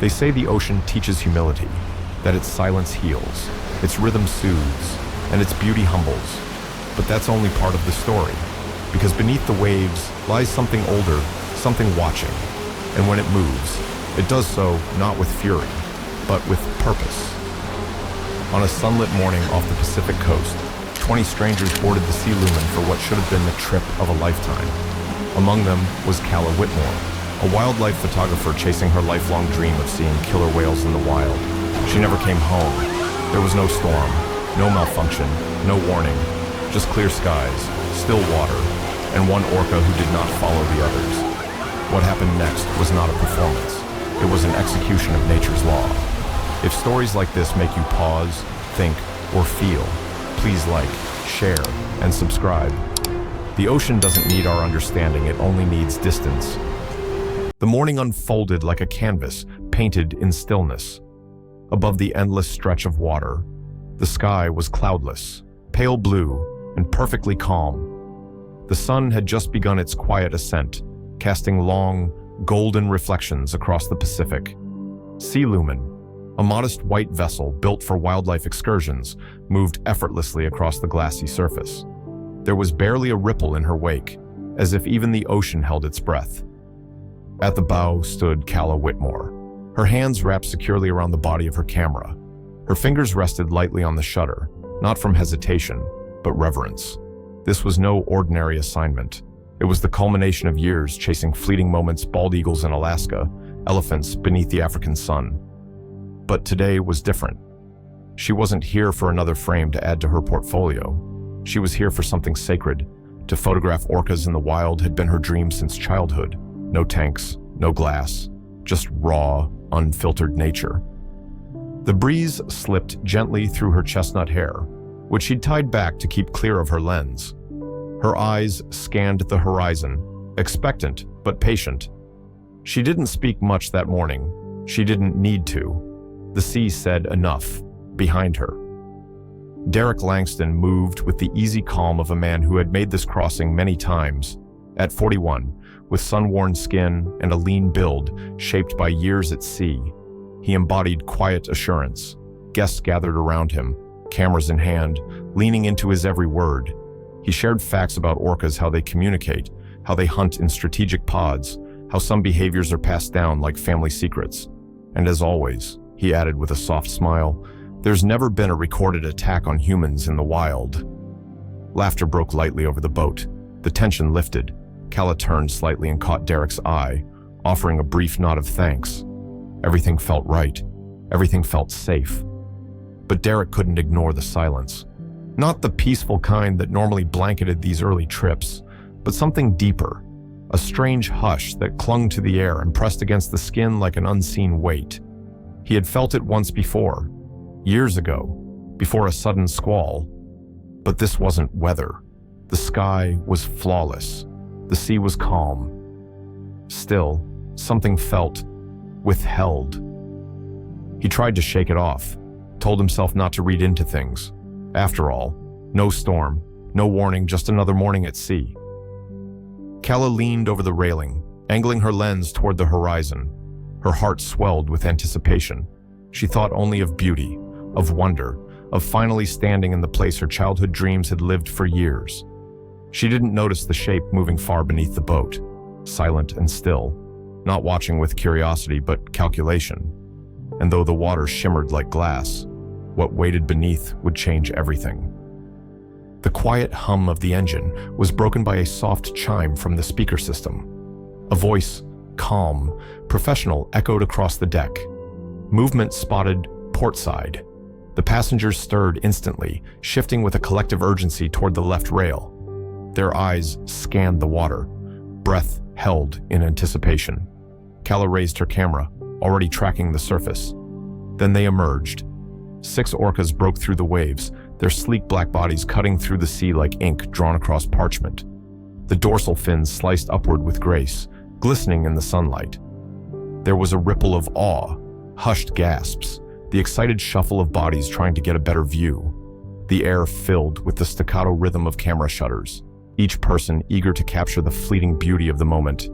They say the ocean teaches humility, that its silence heals, its rhythm soothes, and its beauty humbles. But that's only part of the story, because beneath the waves lies something older, something watching. And when it moves, it does so not with fury, but with purpose. On a sunlit morning off the Pacific coast, 20 strangers boarded the Sea Lumen for what should have been the trip of a lifetime. Among them was Calla Whitmore, a wildlife photographer chasing her lifelong dream of seeing killer whales in the wild. She never came home. There was no storm, no malfunction, no warning, just clear skies, still water, and one orca who did not follow the others. What happened next was not a performance. It was an execution of nature's law. If stories like this make you pause, think, or feel, please like, share, and subscribe. The ocean doesn't need our understanding, it only needs distance. The morning unfolded like a canvas painted in stillness. Above the endless stretch of water, the sky was cloudless, pale blue, and perfectly calm. The sun had just begun its quiet ascent, casting long, golden reflections across the Pacific. Sea Lumen, a modest white vessel built for wildlife excursions, moved effortlessly across the glassy surface. There was barely a ripple in her wake, as if even the ocean held its breath. At the bow stood Calla Whitmore, her hands wrapped securely around the body of her camera. Her fingers rested lightly on the shutter, not from hesitation, but reverence. This was no ordinary assignment. It was the culmination of years chasing fleeting moments, bald eagles in Alaska, elephants beneath the African sun. But today was different. She wasn't here for another frame to add to her portfolio. She was here for something sacred. To photograph orcas in the wild had been her dream since childhood. No tanks, no glass, just raw, unfiltered nature. The breeze slipped gently through her chestnut hair, which she'd tied back to keep clear of her lens. Her eyes scanned the horizon, expectant but patient. She didn't speak much that morning. She didn't need to. The sea said enough, behind her. Derek Langston moved with the easy calm of a man who had made this crossing many times. At 41, with sun-worn skin and a lean build shaped by years at sea, he embodied quiet assurance. Guests gathered around him, cameras in hand, leaning into his every word. He shared facts about orcas, how they communicate, how they hunt in strategic pods, how some behaviors are passed down like family secrets. And as always, he added with a soft smile, there's never been a recorded attack on humans in the wild. Laughter broke lightly over the boat. The tension lifted. Calla turned slightly and caught Derek's eye, offering a brief nod of thanks. Everything felt right. Everything felt safe. But Derek couldn't ignore the silence. Not the peaceful kind that normally blanketed these early trips, but something deeper. A strange hush that clung to the air and pressed against the skin like an unseen weight. He had felt it once before, years ago, before a sudden squall. But this wasn't weather. The sky was flawless. The sea was calm. Still, something felt withheld. He tried to shake it off, told himself not to read into things. After all, no storm, no warning, just another morning at sea. Calla leaned over the railing, angling her lens toward the horizon. Her heart swelled with anticipation. She thought only of beauty, of wonder, of finally standing in the place her childhood dreams had lived for years. She didn't notice the shape moving far beneath the boat, silent and still, not watching with curiosity but calculation. And though the water shimmered like glass, what waited beneath would change everything. The quiet hum of the engine was broken by a soft chime from the speaker system. A voice, calm, professional, echoed across the deck. Movement spotted portside. The passengers stirred instantly, shifting with a collective urgency toward the left rail. Their eyes scanned the water, breath held in anticipation. Calla raised her camera, already tracking the surface. Then they emerged. 6 orcas broke through the waves, their sleek black bodies cutting through the sea like ink drawn across parchment. The dorsal fins sliced upward with grace, glistening in the sunlight. There was a ripple of awe, hushed gasps, the excited shuffle of bodies trying to get a better view. The air filled with the staccato rhythm of camera shutters, each person eager to capture the fleeting beauty of the moment.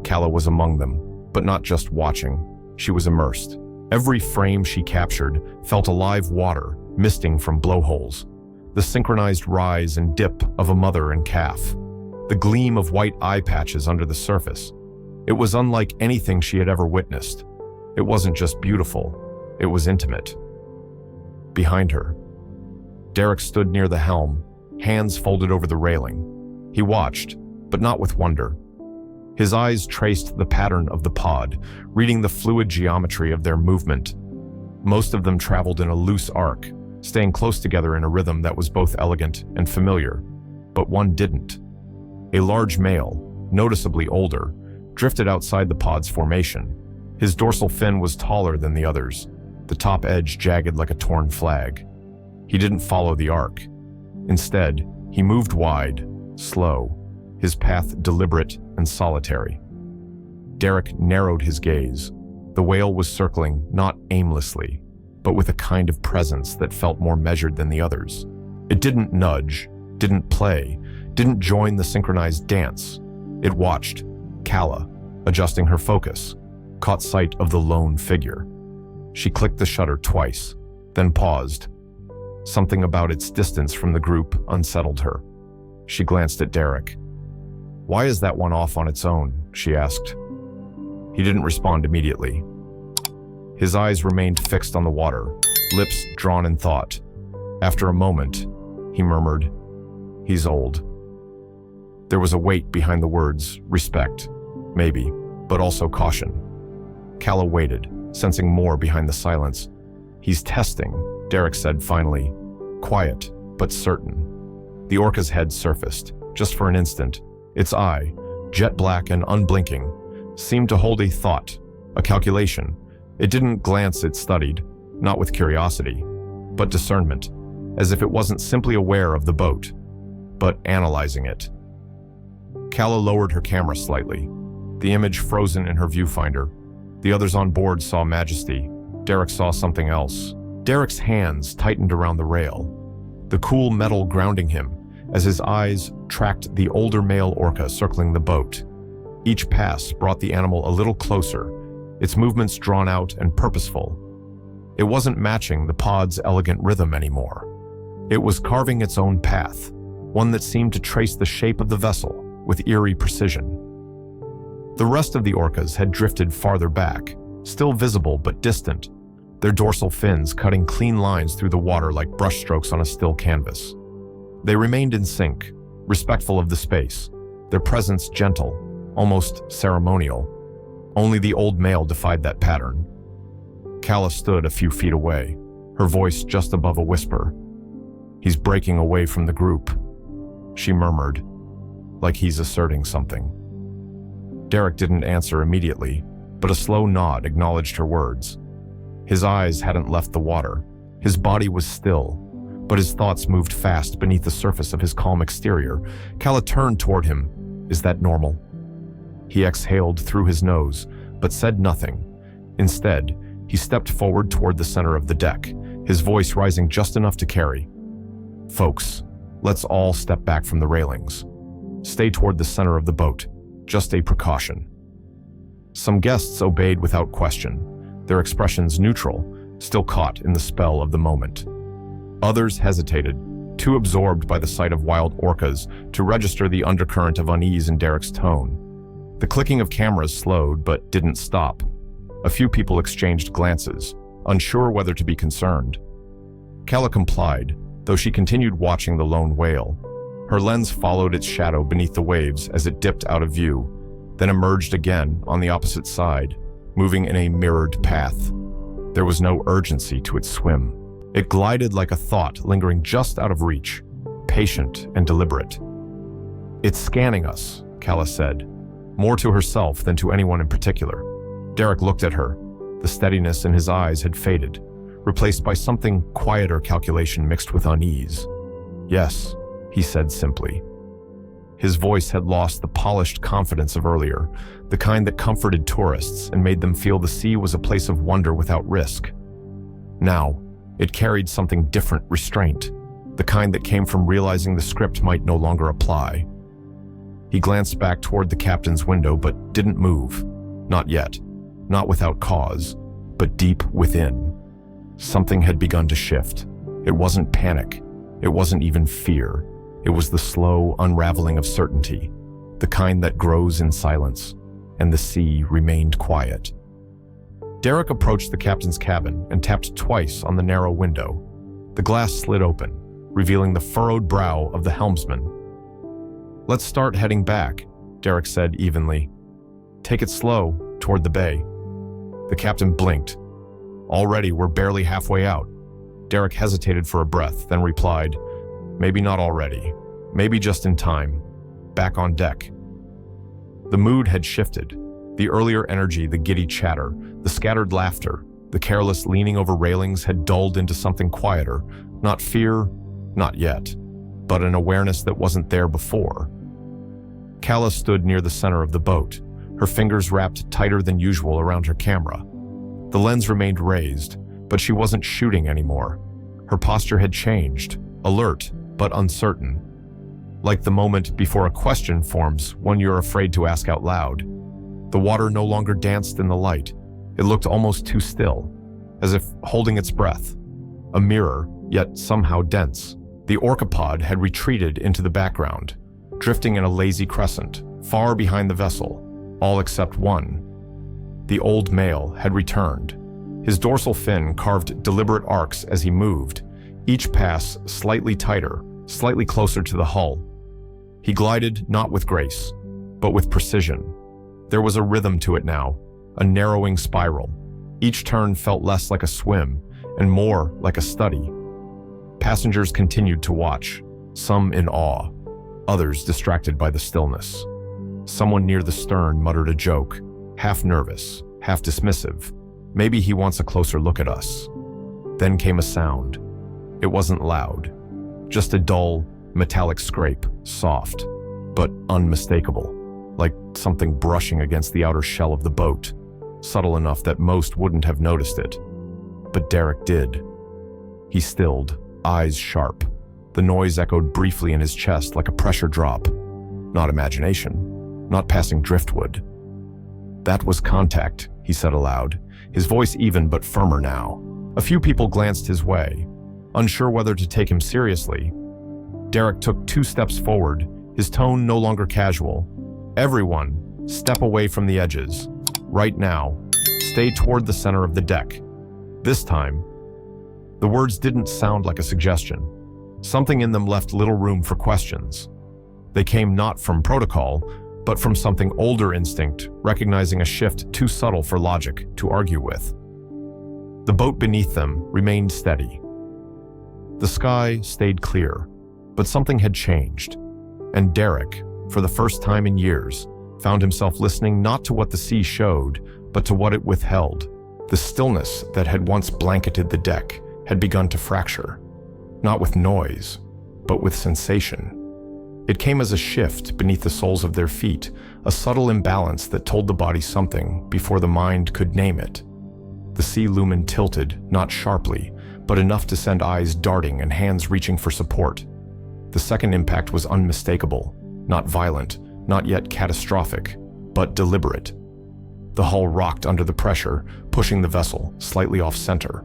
Calla was among them, but not just watching. she was immersed. Every frame she captured felt alive water misting from blowholes, the synchronized rise and dip of a mother and calf, the gleam of white eye patches under the surface. It was unlike anything she had ever witnessed. It wasn't just beautiful, it was intimate. Behind her, Derek stood near the helm, hands folded over the railing. He watched, but not with wonder. His eyes traced the pattern of the pod, reading the fluid geometry of their movement. Most of them traveled in a loose arc, staying close together in a rhythm that was both elegant and familiar, but one didn't. A large male, noticeably older, drifted outside the pod's formation. His dorsal fin was taller than the others, the top edge jagged like a torn flag. He didn't follow the arc. Instead, he moved wide, slow, his path deliberate and solitary. Derek narrowed his gaze. The whale was circling not aimlessly, but with a kind of presence that felt more measured than the others. It didn't nudge, didn't play, didn't join the synchronized dance. It watched. Calla, adjusting her focus, caught sight of the lone figure. She clicked the shutter twice, then paused. Something about its distance from the group unsettled her. She glanced at Derek. "Why is that one off on its own?" she asked. He didn't respond immediately. His eyes remained fixed on the water, lips drawn in thought. After a moment, he murmured, "He's old." There was a weight behind the words, respect, maybe, but also caution. Calla waited, sensing more behind the silence. "He's testing," Derek said finally, quiet but certain. The orca's head surfaced, just for an instant. Its eye, jet black and unblinking, seemed to hold a thought, a calculation. It didn't glance, it studied, not with curiosity, but discernment, as if it wasn't simply aware of the boat, but analyzing it. Calla lowered her camera slightly, the image frozen in her viewfinder. The others on board saw majesty. Derek saw something else. Derek's hands tightened around the rail, the cool metal grounding him as his eyes tracked the older male orca circling the boat. Each pass brought the animal a little closer, its movements drawn out and purposeful. It wasn't matching the pod's elegant rhythm anymore. It was carving its own path, one that seemed to trace the shape of the vessel with eerie precision. The rest of the orcas had drifted farther back, still visible but distant, their dorsal fins cutting clean lines through the water like brushstrokes on a still canvas. They remained in sync, respectful of the space, their presence gentle, almost ceremonial. Only the old male defied that pattern. Calla stood a few feet away, her voice just above a whisper. "He's breaking away from the group," she murmured, like he's asserting something. Derek didn't answer immediately, but a slow nod acknowledged her words. His eyes hadn't left the water. His body was still, but his thoughts moved fast beneath the surface of his calm exterior. Calla turned toward him. "Is that normal?" He exhaled through his nose, but said nothing. Instead, he stepped forward toward the center of the deck, his voice rising just enough to carry. "Folks, let's all step back from the railings. Stay toward the center of the boat, just a precaution." Some guests obeyed without question, their expressions neutral, still caught in the spell of the moment. Others hesitated, too absorbed by the sight of wild orcas to register the undercurrent of unease in Derek's tone. The clicking of cameras slowed but didn't stop. A few people exchanged glances, unsure whether to be concerned. Calla complied, though she continued watching the lone whale. Her lens followed its shadow beneath the waves as it dipped out of view, then emerged again on the opposite side, moving in a mirrored path. There was no urgency to its swim. It glided like a thought lingering just out of reach, patient and deliberate. "It's scanning us," Calla said, more to herself than to anyone in particular. Derek looked at her. The steadiness in his eyes had faded, replaced by something quieter calculation mixed with unease. "Yes," he said simply. His voice had lost the polished confidence of earlier, the kind that comforted tourists and made them feel the sea was a place of wonder without risk. Now, it carried something different, restraint, the kind that came from realizing the script might no longer apply. He glanced back toward the captain's window but didn't move, not yet. not without cause, but deep within. Something had begun to shift. It wasn't panic. It wasn't even fear. It was the slow unraveling of certainty, the kind that grows in silence, and the sea remained quiet. Derek approached the captain's cabin and tapped twice on the narrow window. The glass slid open, revealing the furrowed brow of the helmsman. "Let's start heading back," Derek said evenly. "Take it slow, toward the bay." The captain blinked. "Already we're barely halfway out." Derek hesitated for a breath, then replied, "Maybe not already. Maybe just in time. Back on deck." The mood had shifted. The earlier energy, the giddy chatter, the scattered laughter, the careless leaning over railings had dulled into something quieter. Not fear, not yet, but an awareness that wasn't there before. Calla stood near the center of the boat, her fingers wrapped tighter than usual around her camera. The lens remained raised, but she wasn't shooting anymore. Her posture had changed, alert but uncertain. Like the moment before a question forms, one you're afraid to ask out loud. The water no longer danced in the light. It looked almost too still, as if holding its breath. A mirror, yet somehow dense. The orcapod had retreated into the background, drifting in a lazy crescent, far behind the vessel, all except one. The old male had returned. His dorsal fin carved deliberate arcs as he moved, each pass slightly tighter, slightly closer to the hull. He glided not with grace, but with precision. There was a rhythm to it now, a narrowing spiral. Each turn felt less like a swim and more like a study. Passengers continued to watch, some in awe, others distracted by the stillness. Someone near the stern muttered a joke, half nervous, half dismissive. "Maybe he wants a closer look at us." Then came a sound. It wasn't loud, just a dull, metallic scrape, soft, but unmistakable, like something brushing against the outer shell of the boat, subtle enough that most wouldn't have noticed it. But Derek did. He stilled, eyes sharp. The noise echoed briefly in his chest like a pressure drop. Not imagination, not passing driftwood. "That was contact," he said aloud, his voice even but firmer now. A few people glanced his way, unsure whether to take him seriously. Derek took 2 steps forward, his tone no longer casual. "Everyone, step away from the edges. Right now. Stay toward the center of the deck. This time." The words didn't sound like a suggestion. Something in them left little room for questions. They came not from protocol, but from something older instinct, recognizing a shift too subtle for logic to argue with. The boat beneath them remained steady. The sky stayed clear, but something had changed. And Derek, for the first time in years, found himself listening not to what the sea showed, but to what it withheld. The stillness that had once blanketed the deck had begun to fracture, not with noise, but with sensation. It came as a shift beneath the soles of their feet, a subtle imbalance that told the body something before the mind could name it. The Sea Lumen tilted, not sharply, but enough to send eyes darting and hands reaching for support. The second impact was unmistakable, not violent, not yet catastrophic, but deliberate. The hull rocked under the pressure, pushing the vessel slightly off-center.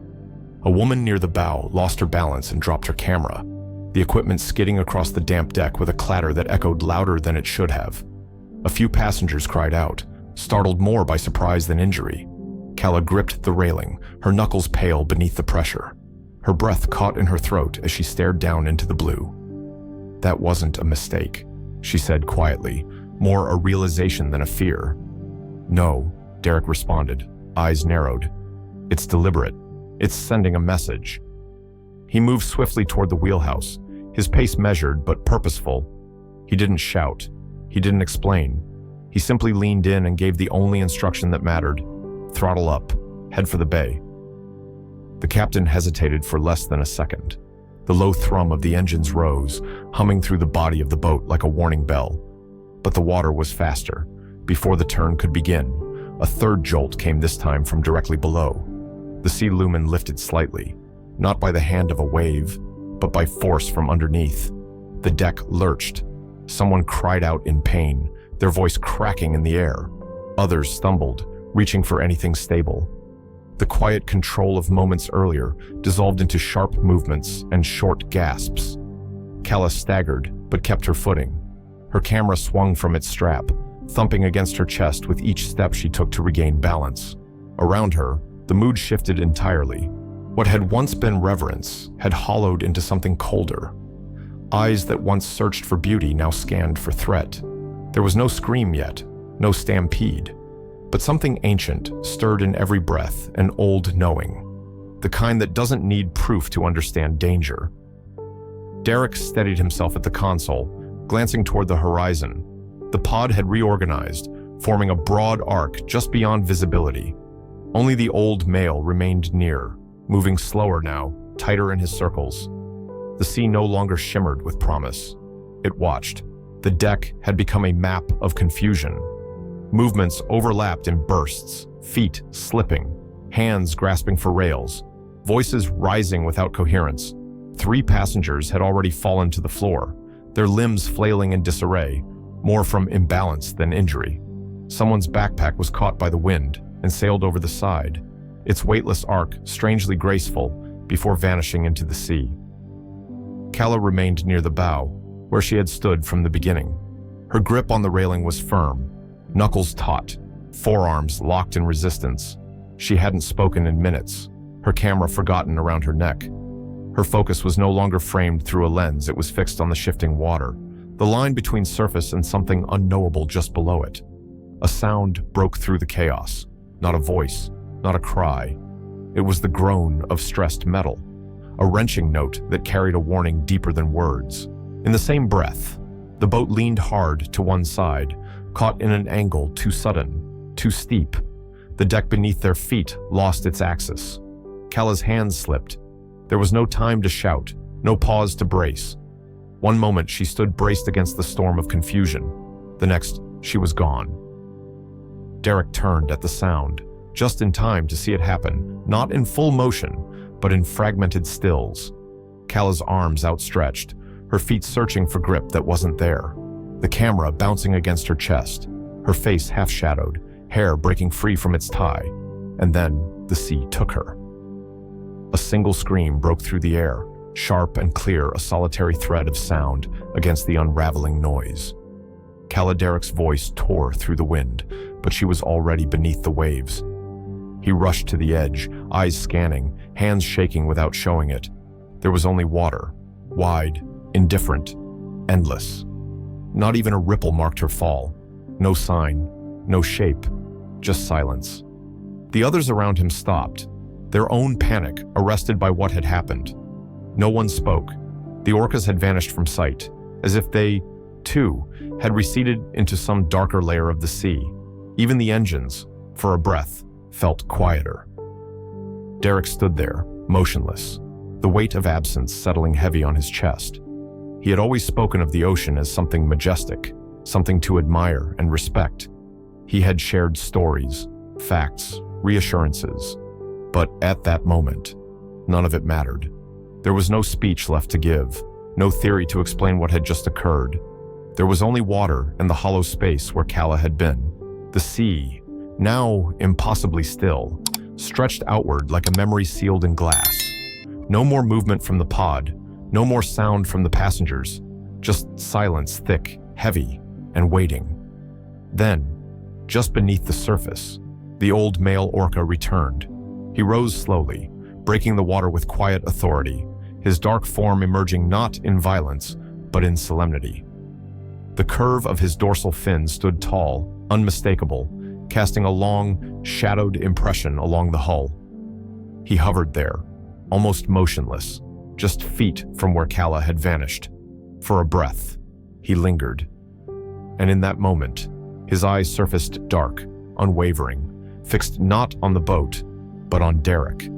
A woman near the bow lost her balance and dropped her camera, the equipment skidding across the damp deck with a clatter that echoed louder than it should have. A few passengers cried out, startled more by surprise than injury. Calla gripped the railing, her knuckles pale beneath the pressure. Her breath caught in her throat as she stared down into the blue. "That wasn't a mistake," she said quietly, more a realization than a fear. "No," Derek responded, eyes narrowed. "It's deliberate. It's sending a message." He moved swiftly toward the wheelhouse, his pace measured but purposeful. He didn't shout. He didn't explain. He simply leaned in and gave the only instruction that mattered. "Throttle up. Head for the bay." The captain hesitated for less than a second. The low thrum of the engines rose, humming through the body of the boat like a warning bell. But the water was faster. Before the turn could begin, a third jolt came this time from directly below. The Sea Lumen lifted slightly, not by the hand of a wave, but by force from underneath. The deck lurched. Someone cried out in pain, their voice cracking in the air. Others stumbled, reaching for anything stable. The quiet control of moments earlier dissolved into sharp movements and short gasps. Calla staggered, but kept her footing. Her camera swung from its strap, thumping against her chest with each step she took to regain balance. Around her, the mood shifted entirely. What had once been reverence had hollowed into something colder. Eyes that once searched for beauty now scanned for threat. There was no scream yet, no stampede, but something ancient stirred in every breath, an old knowing, the kind that doesn't need proof to understand danger. Derek steadied himself at the console, glancing toward the horizon. The pod had reorganized, forming a broad arc just beyond visibility. Only the old male remained near, moving slower now, tighter in his circles. The sea no longer shimmered with promise. It watched. The deck had become a map of confusion. Movements overlapped in bursts, feet slipping, hands grasping for rails, voices rising without coherence. 3 passengers had already fallen to the floor, their limbs flailing in disarray, more from imbalance than injury. Someone's backpack was caught by the wind and sailed over the side, its weightless arc strangely graceful before vanishing into the sea. Calla remained near the bow, where she had stood from the beginning. Her grip on the railing was firm, knuckles taut, forearms locked in resistance. She hadn't spoken in minutes, her camera forgotten around her neck. Her focus was no longer framed through a lens, it was fixed on the shifting water, the line between surface and something unknowable just below it. A sound broke through the chaos, not a voice, not a cry. It was the groan of stressed metal, a wrenching note that carried a warning deeper than words. In the same breath, the boat leaned hard to one side, caught in an angle too sudden, too steep. The deck beneath their feet lost its axis. Calla's hands slipped. There was no time to shout, no pause to brace. One moment she stood braced against the storm of confusion. The next, she was gone. Derek turned at the sound, just in time to see it happen, not in full motion, but in fragmented stills. Calla's arms outstretched, her feet searching for grip that wasn't there. The camera bouncing against her chest, her face half-shadowed, hair breaking free from its tie. And then the sea took her. A single scream broke through the air, sharp and clear, a solitary thread of sound against the unraveling noise. Calla Derek's voice tore through the wind, but she was already beneath the waves. He rushed to the edge, eyes scanning, hands shaking without showing it. There was only water, wide, indifferent, endless. Not even a ripple marked her fall. No sign, no shape, just silence. The others around him stopped, their own panic arrested by what had happened. No one spoke. The orcas had vanished from sight, as if they, too, had receded into some darker layer of the sea. Even the engines, for a breath, felt quieter. Derek stood there, motionless, the weight of absence settling heavy on his chest. He had always spoken of the ocean as something majestic, something to admire and respect. He had shared stories, facts, reassurances. But at that moment, none of it mattered. There was no speech left to give, no theory to explain what had just occurred. There was only water and the hollow space where Calla had been. The sea, now impossibly still, stretched outward like a memory sealed in glass. No more movement from the pod, no more sound from the passengers, just silence thick, heavy, and waiting. Then, just beneath the surface, the old male orca returned. He rose slowly, breaking the water with quiet authority, his dark form emerging not in violence, but in solemnity. The curve of his dorsal fin stood tall, unmistakable, casting a long, shadowed impression along the hull. He hovered there, almost motionless, just feet from where Calla had vanished. For a breath, he lingered. And in that moment, his eyes surfaced dark, unwavering, fixed not on the boat, but on Derek.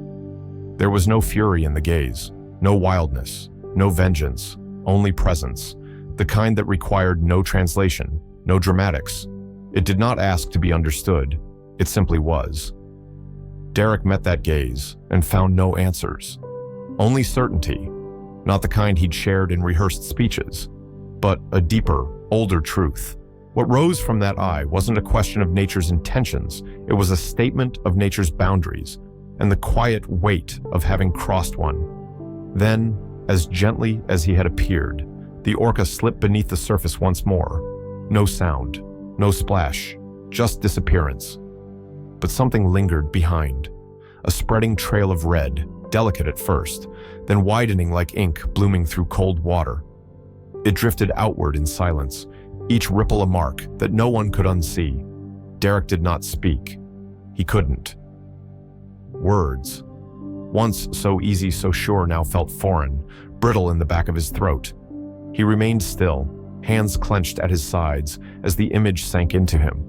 There was no fury in the gaze, no wildness, no vengeance, only presence, the kind that required no translation, no dramatics. It did not ask to be understood, it simply was. Derek met that gaze and found no answers. Only certainty, not the kind he'd shared in rehearsed speeches, but a deeper, older truth. What rose from that eye wasn't a question of nature's intentions, it was a statement of nature's boundaries and the quiet weight of having crossed one. Then, as gently as he had appeared, the orca slipped beneath the surface once more. No sound, no splash, just disappearance. But something lingered behind, a spreading trail of red, delicate at first, then widening like ink blooming through cold water. It drifted outward in silence, each ripple a mark that no one could unsee. Derek did not speak. He couldn't. Words, once so easy, so sure, now felt foreign, brittle in the back of his throat. He remained still, hands clenched at his sides as the image sank into him.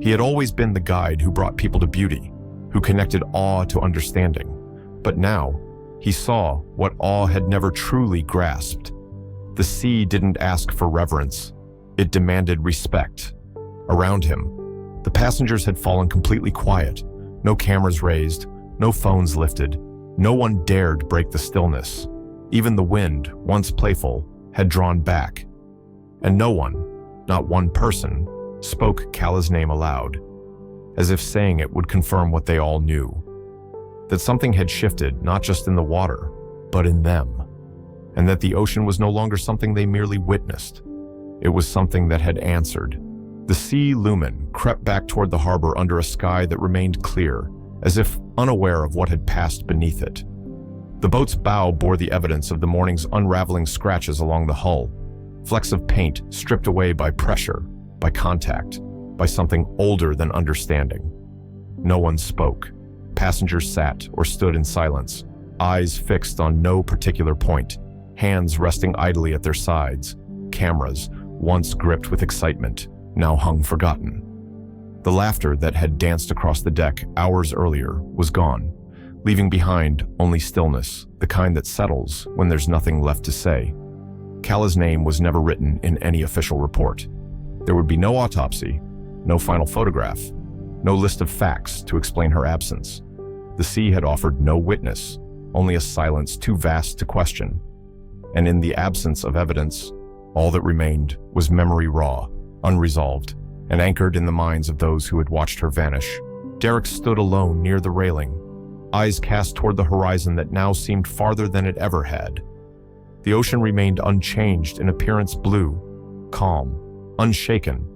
He had always been the guide who brought people to beauty, who connected awe to understanding. But now, he saw what awe had never truly grasped. The sea didn't ask for reverence. It demanded respect. Around him, the passengers had fallen completely quiet. No cameras raised, no phones lifted. No one dared break the stillness. Even the wind, once playful, had drawn back. And no one, not one person, spoke Calla's name aloud, as if saying it would confirm what they all knew. That something had shifted, not just in the water, but in them. And that the ocean was no longer something they merely witnessed. It was something that had answered. The Sea Lumen crept back toward the harbor under a sky that remained clear, as if unaware of what had passed beneath it. The boat's bow bore the evidence of the morning's unraveling scratches along the hull, flecks of paint stripped away by pressure, by contact, by something older than understanding. No one spoke. Passengers sat or stood in silence, eyes fixed on no particular point, hands resting idly at their sides. Cameras, once gripped with excitement, now hung forgotten. The laughter that had danced across the deck hours earlier was gone, leaving behind only stillness, the kind that settles when there's nothing left to say. Calla's name was never written in any official report. There would be no autopsy, no final photograph, no list of facts to explain her absence. The sea had offered no witness, only a silence too vast to question. And in the absence of evidence, all that remained was memory raw, unresolved, and anchored in the minds of those who had watched her vanish. Derek stood alone near the railing, eyes cast toward the horizon that now seemed farther than it ever had. The ocean remained unchanged in appearance, blue, calm, unshaken,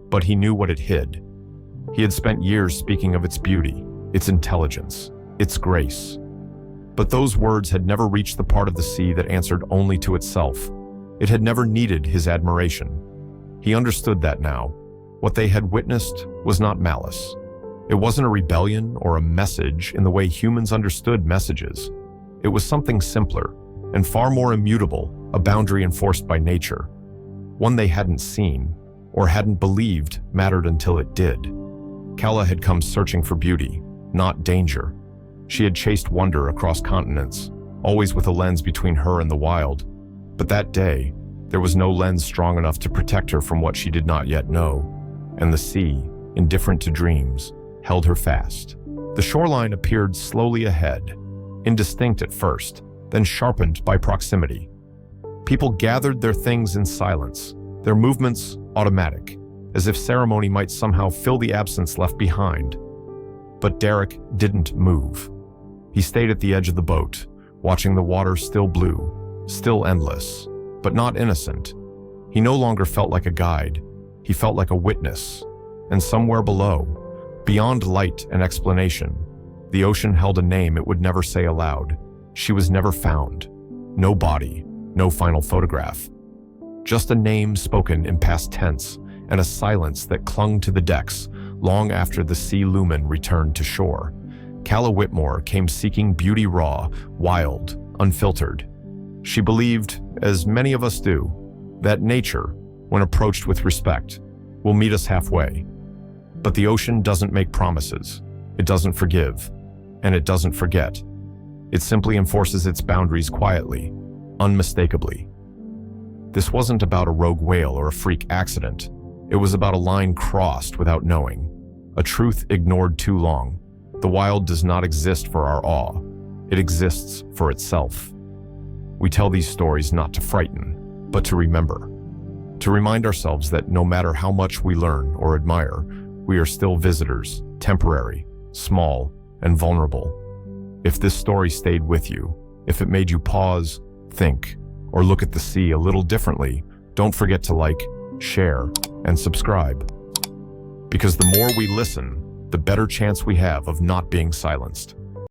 but he knew what it hid. He had spent years speaking of its beauty, its intelligence, its grace. But those words had never reached the part of the sea that answered only to itself. It had never needed his admiration. He understood that now. What they had witnessed was not malice. It wasn't a rebellion or a message in the way humans understood messages. It was something simpler and far more immutable, a boundary enforced by nature. One they hadn't seen or hadn't believed mattered until it did. Calla had come searching for beauty, not danger. She had chased wonder across continents, always with a lens between her and the wild. But that day, there was no lens strong enough to protect her from what she did not yet know, and the sea, indifferent to dreams, held her fast. The shoreline appeared slowly ahead, indistinct at first, then sharpened by proximity. People gathered their things in silence, their movements automatic, as if ceremony might somehow fill the absence left behind. But Derek didn't move. He stayed at the edge of the boat, watching the water still blue, still endless, but not innocent. He no longer felt like a guide. He felt like a witness. And somewhere below, beyond light and explanation, the ocean held a name it would never say aloud. She was never found. No body, no final photograph. Just a name spoken in past tense and a silence that clung to the decks long after the Sea Lumen returned to shore. Calla Whitmore came seeking beauty raw, wild, unfiltered. She believed, as many of us do, that nature, when approached with respect, will meet us halfway. But the ocean doesn't make promises, it doesn't forgive, and it doesn't forget. It simply enforces its boundaries quietly, unmistakably. This wasn't about a rogue whale or a freak accident. It was about a line crossed without knowing, a truth ignored too long. The wild does not exist for our awe. It exists for itself. We tell these stories not to frighten, but to remember. To remind ourselves that no matter how much we learn or admire, we are still visitors, temporary, small, and vulnerable. If this story stayed with you, if it made you pause, think, or look at the sea a little differently, don't forget to like, share, and subscribe. Because the more we listen, the better chance we have of not being silenced.